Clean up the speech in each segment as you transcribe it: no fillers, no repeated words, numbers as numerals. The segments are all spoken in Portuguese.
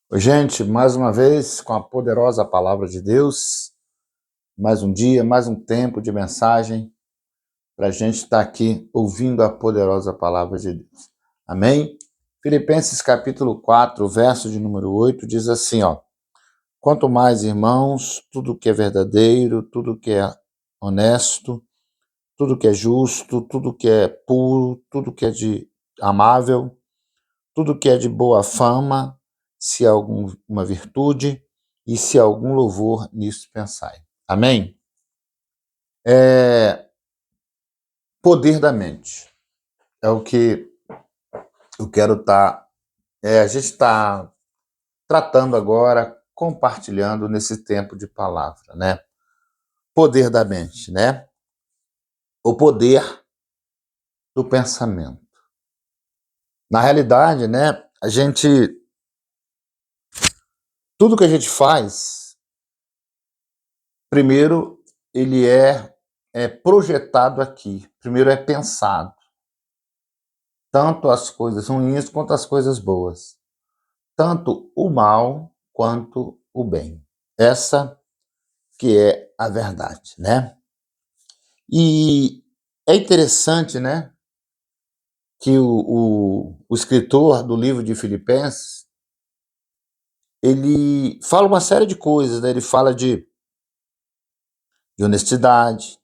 Oi, gente, mais uma vez com a poderosa palavra de Deus, mais um dia, mais um tempo de mensagem para a gente estar aqui ouvindo a poderosa palavra de Deus. Amém? Filipenses capítulo 4, verso de número 8, diz assim, quanto mais, irmãos, tudo que é verdadeiro, tudo que é honesto, tudo que é justo, tudo que é puro, tudo que é de amável, tudo que é de boa fama, se há alguma virtude e se há algum louvor, nisso pensai. Amém? Poder da mente. É o que eu quero estar. A gente está tratando agora, compartilhando nesse tempo de palavra, né? Poder da mente, né? O poder do pensamento. Na realidade, né? Tudo que a gente faz, primeiro ele é projetado aqui, primeiro é pensado, tanto as coisas ruins quanto as coisas boas, tanto o mal quanto o bem. Essa que é a verdade, né? E é interessante, né, que o escritor do livro de Filipenses, ele fala uma série de coisas, né? Ele fala de honestidade,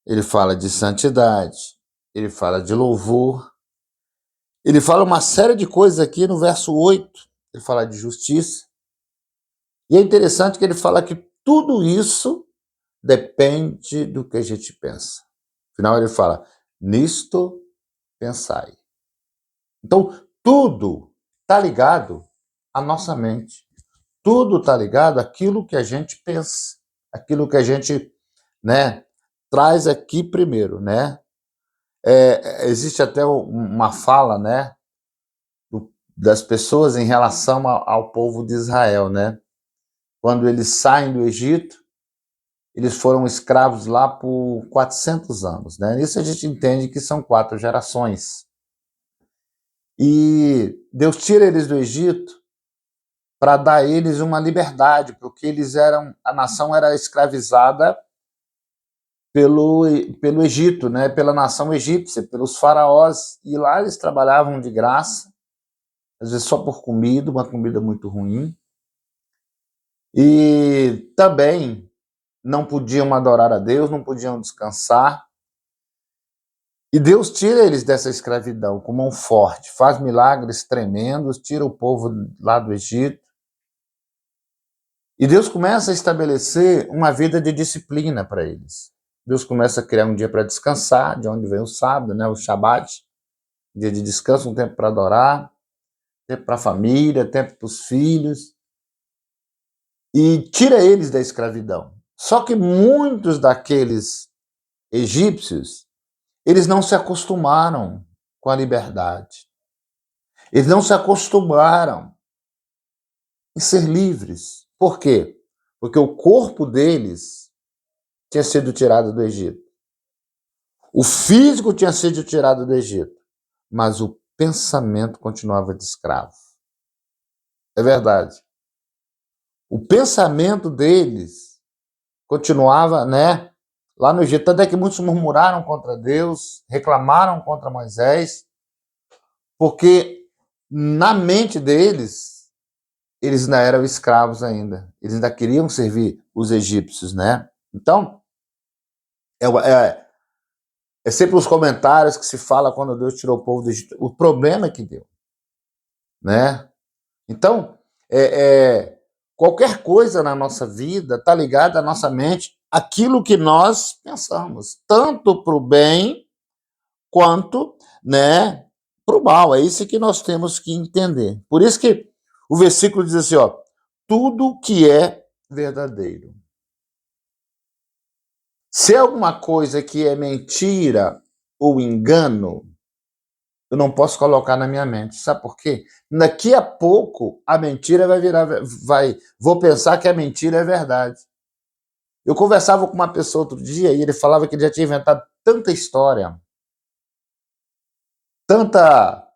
ele fala de santidade, ele fala de louvor, ele fala uma série de coisas aqui no verso 8, ele fala de justiça, e é interessante que ele fala que tudo isso depende do que a gente pensa. Afinal, ele fala, nisto pensai. Então, tudo está ligado à nossa mente. Tudo está ligado àquilo que a gente pensa, aquilo que a gente, né, traz aqui primeiro, né? Existe até uma fala, né, das pessoas em relação ao povo de Israel, né? Quando eles saem do Egito, eles foram escravos lá por 400 anos, né? Isso a gente entende que são 4 gerações. E Deus tira eles do Egito para dar a eles uma liberdade, porque a nação era escravizada pelo Egito, né? Pela nação egípcia, pelos faraós, e lá eles trabalhavam de graça, às vezes só por comida, uma comida muito ruim, e também não podiam adorar a Deus, não podiam descansar. E Deus tira eles dessa escravidão com mão forte, faz milagres tremendos, tira o povo lá do Egito. E Deus começa a estabelecer uma vida de disciplina para eles. Deus começa a criar um dia para descansar, de onde vem o sábado, né, o Shabat, dia de descanso, um tempo para adorar, tempo para a família, tempo para os filhos. E tira eles da escravidão. Só que muitos daqueles egípcios, eles não se acostumaram com a liberdade. Eles não se acostumaram em ser livres. Por quê? Porque o corpo deles tinha sido tirado do Egito. O físico tinha sido tirado do Egito, mas o pensamento continuava de escravo. É verdade. O pensamento deles continuava, né, lá no Egito. Tanto é que muitos murmuraram contra Deus, reclamaram contra Moisés, porque na mente deles, eles ainda eram escravos ainda. Eles ainda queriam servir os egípcios, né? Então, é sempre os comentários que se fala quando Deus tirou o povo do Egito. O problema é que deu, né? Então, qualquer coisa na nossa vida está ligada à nossa mente, aquilo que nós pensamos, tanto para o bem quanto, né, para o mal. É isso que nós temos que entender. Por isso que o versículo diz assim, tudo que é verdadeiro. Se é alguma coisa que é mentira ou engano, eu não posso colocar na minha mente. Sabe por quê? Daqui a pouco a mentira vou pensar que a mentira é verdade. Eu conversava com uma pessoa outro dia e ele falava que ele já tinha inventado tanta história tanta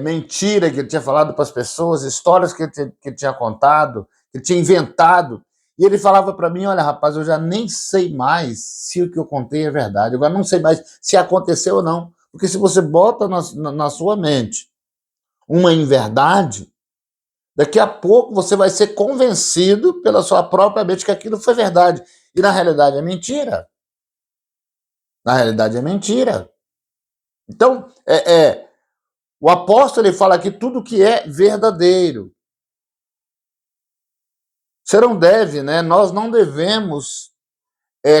mentira que ele tinha falado para as pessoas, histórias que ele tinha contado, que ele tinha inventado. E ele falava para mim, olha, rapaz, eu já nem sei mais se o que eu contei é verdade. Eu já não sei mais se aconteceu ou não. Porque se você bota na sua mente uma inverdade, daqui a pouco você vai ser convencido pela sua própria mente que aquilo foi verdade. E na realidade é mentira. Na realidade é mentira. Então, o apóstolo ele fala que tudo que é verdadeiro. Você não deve, né? Nós não devemos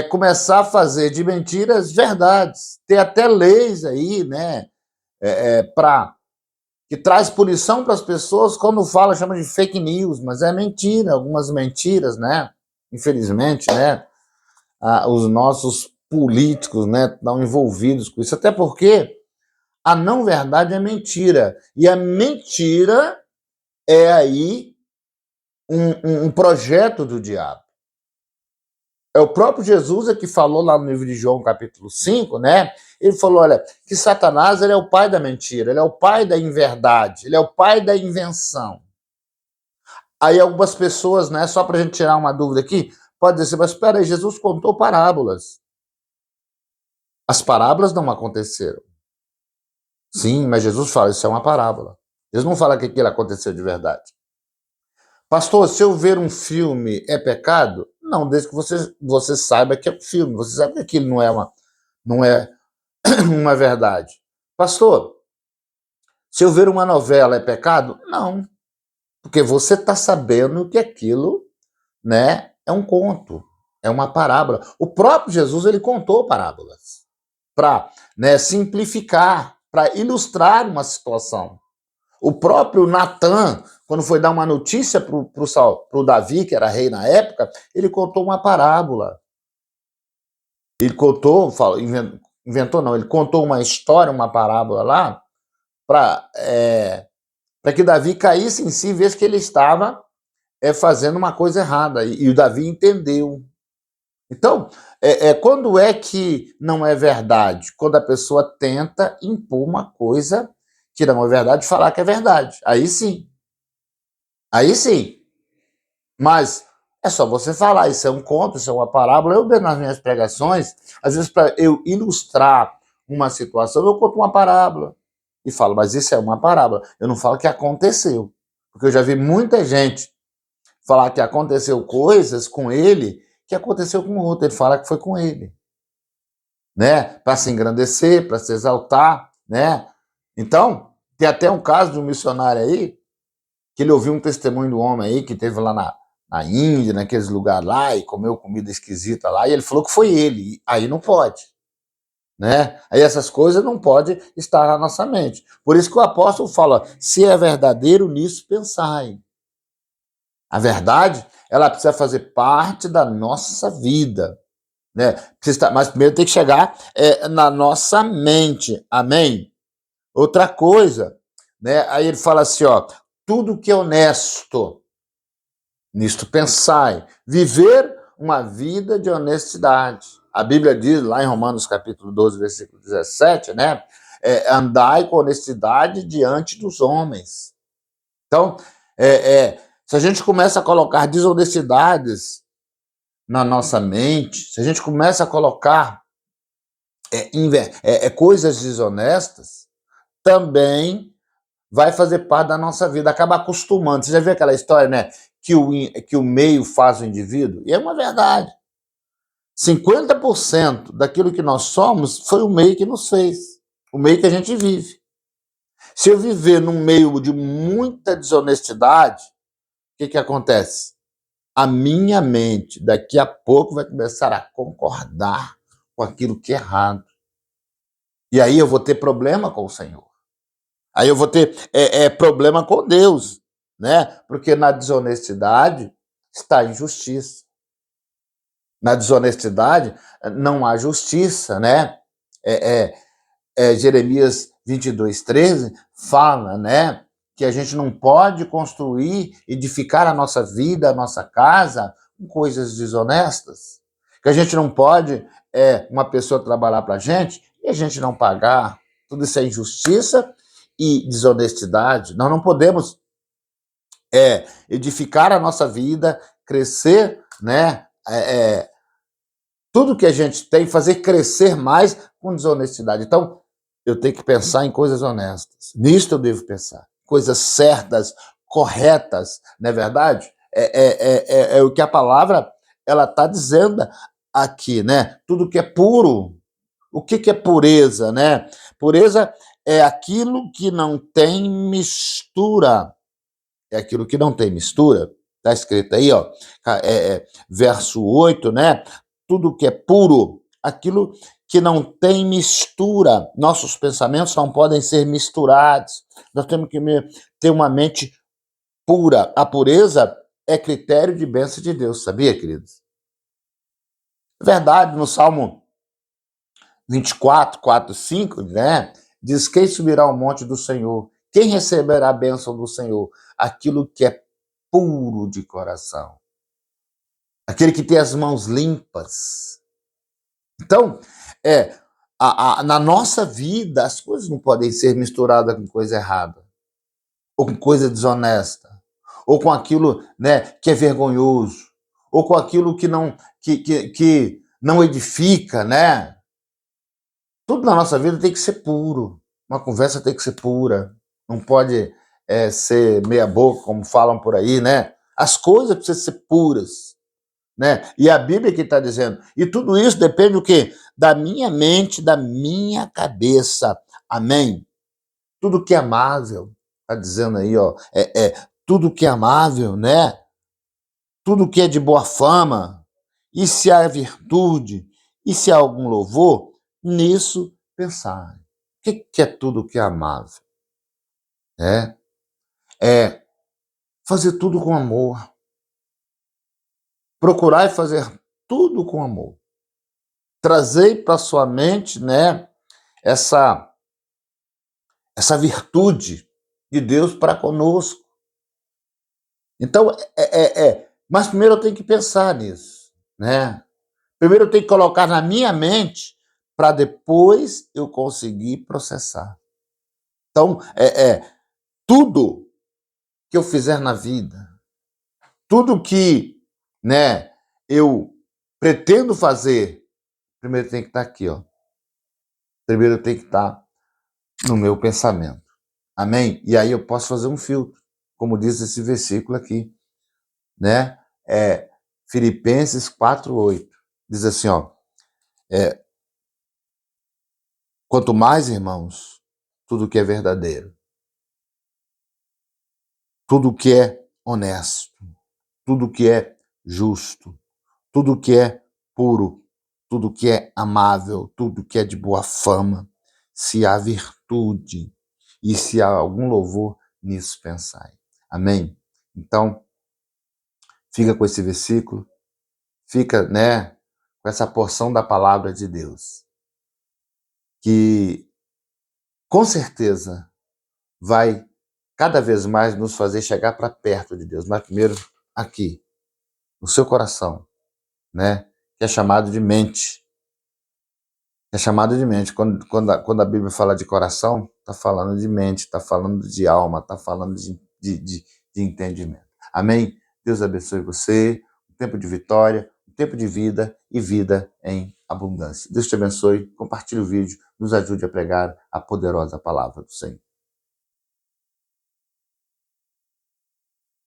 começar a fazer de mentiras verdades. Tem até leis aí, né? Que traz punição para as pessoas quando fala, chama de fake news, mas é mentira, algumas mentiras, né? Infelizmente, né? Os nossos políticos, né, estão envolvidos com isso, até porque a não verdade é mentira, e a mentira é aí um projeto do diabo. É o próprio Jesus que falou lá no livro de João, capítulo 5, né? Ele falou, olha, que Satanás ele é o pai da mentira, ele é o pai da inverdade, ele é o pai da invenção. Aí algumas pessoas, né, só para a gente tirar uma dúvida aqui, pode dizer, mas espera aí, Jesus contou parábolas. As parábolas não aconteceram. Sim, mas Jesus fala, isso é uma parábola. Jesus não fala que aquilo aconteceu de verdade. Pastor, se eu ver um filme é pecado? Não, desde que você saiba que é um filme, você sabe que aquilo não é uma verdade. Pastor, se eu ver uma novela é pecado? Não, porque você está sabendo que aquilo, né, é um conto, é uma parábola. O próprio Jesus ele contou parábolas para, né, simplificar, para ilustrar uma situação. O próprio Natan, quando foi dar uma notícia para o Davi, que era rei na época, ele contou uma parábola. Ele contou, inventou não, ele contou uma história, uma parábola lá, para que Davi caísse em si, vez que ele estava fazendo uma coisa errada. E o Davi entendeu. Então, quando é que não é verdade? Quando a pessoa tenta impor uma coisa que não é verdade, falar que é verdade. Aí sim. Aí sim. Mas é só você falar, isso é um conto, isso é uma parábola. Eu, nas minhas pregações, às vezes, para eu ilustrar uma situação, eu conto uma parábola. E falo, mas isso é uma parábola. Eu não falo que aconteceu. Porque eu já vi muita gente falar que aconteceu coisas com ele que aconteceu com o outro. Ele fala que foi com ele. Né? Para se engrandecer, para se exaltar, né? Então, tem até um caso de um missionário aí, que ele ouviu um testemunho do homem aí, que teve lá na Índia, naqueles lugares lá, e comeu comida esquisita lá, e ele falou que foi ele. Aí não pode. Né? Aí essas coisas não podem estar na nossa mente. Por isso que o apóstolo fala, se é verdadeiro, nisso pensai. A verdade, ela precisa fazer parte da nossa vida. Né? Mas primeiro tem que chegar na nossa mente. Amém? Outra coisa, né? Aí ele fala assim, ó, tudo que é honesto, nisto pensai, viver uma vida de honestidade. A Bíblia diz lá em Romanos capítulo 12, versículo 17, né? Andai com honestidade diante dos homens. Então, se a gente começa a colocar desonestidades na nossa mente, se a gente começa a colocar coisas desonestas, também vai fazer parte da nossa vida, acaba acostumando. Você já viu aquela história, né? Que o meio faz o indivíduo? E é uma verdade. 50% daquilo que nós somos foi o meio que nos fez, o meio que a gente vive. Se eu viver num meio de muita desonestidade, o que acontece? A minha mente, daqui a pouco, vai começar a concordar com aquilo que é errado. E aí eu vou ter problema com o Senhor. Aí eu vou ter problema com Deus, né? Porque na desonestidade está a injustiça. Na desonestidade não há justiça, né? Jeremias 22:13 fala, né? Que a gente não pode construir, edificar a nossa vida, a nossa casa com coisas desonestas. Que a gente não pode uma pessoa trabalhar para a gente e a gente não pagar. Tudo isso é injustiça e desonestidade. Nós não podemos edificar a nossa vida, crescer, né? Tudo que a gente tem, fazer crescer mais com desonestidade. Então, eu tenho que pensar em coisas honestas. Nisto eu devo pensar. Coisas certas, corretas, não é verdade? É o que a palavra ela está dizendo aqui, né? Tudo que é puro. O que é pureza, né? Pureza é aquilo que não tem mistura. É aquilo que não tem mistura. Está escrito aí, ó, verso 8, né? Tudo que é puro, aquilo que não tem mistura. Nossos pensamentos não podem ser misturados. Nós temos que ter uma mente pura. A pureza é critério de bênção de Deus, sabia, queridos? É verdade, no Salmo 24, 4, 5, né? Diz: quem subirá ao monte do Senhor? Quem receberá a bênção do Senhor? Aquilo que é puro de coração. Aquele que tem as mãos limpas. Então, na nossa vida, as coisas não podem ser misturadas com coisa errada, ou com coisa desonesta, ou com aquilo, né, que é vergonhoso, ou com aquilo que não edifica, né? Tudo na nossa vida tem que ser puro. Uma conversa tem que ser pura. Não pode ser meia boca, como falam por aí, né? As coisas precisam ser puras, né? E a Bíblia que está dizendo. E tudo isso depende do quê? Da minha mente, da minha cabeça. Amém? Tudo que é amável, está dizendo aí, ó. Tudo que é amável, né? Tudo que é de boa fama. E se há virtude, e se há algum louvor, nisso pensar. O que é tudo que é amável? É fazer tudo com amor. Procurar e fazer tudo com amor. Trazer para sua mente, né, essa virtude de Deus para conosco. Então, mas primeiro eu tenho que pensar nisso, né? Primeiro eu tenho que colocar na minha mente para depois eu conseguir processar. Então, tudo que eu fizer na vida, tudo que, né, eu pretendo fazer, primeiro tem que estar aqui, ó. Primeiro tem que estar no meu pensamento. Amém? E aí eu posso fazer um filtro, como diz esse versículo aqui, né? Filipenses 4:8. Diz assim, ó, quanto mais, irmãos, tudo que é verdadeiro, tudo que é honesto, tudo que é justo, tudo que é puro, tudo que é amável, tudo que é de boa fama, se há virtude e se há algum louvor, nisso pensai. Amém? Então, fica com esse versículo, fica, né, com essa porção da palavra de Deus, que com certeza vai cada vez mais nos fazer chegar para perto de Deus, mas primeiro aqui, no seu coração, né, que é chamado de mente. É chamado de mente. Quando a Bíblia fala de coração, está falando de mente, está falando de alma, está falando de entendimento. Amém? Deus abençoe você, um tempo de vitória, um tempo de vida e vida em abundância. Deus te abençoe, compartilhe o vídeo, nos ajude a pregar a poderosa palavra do Senhor.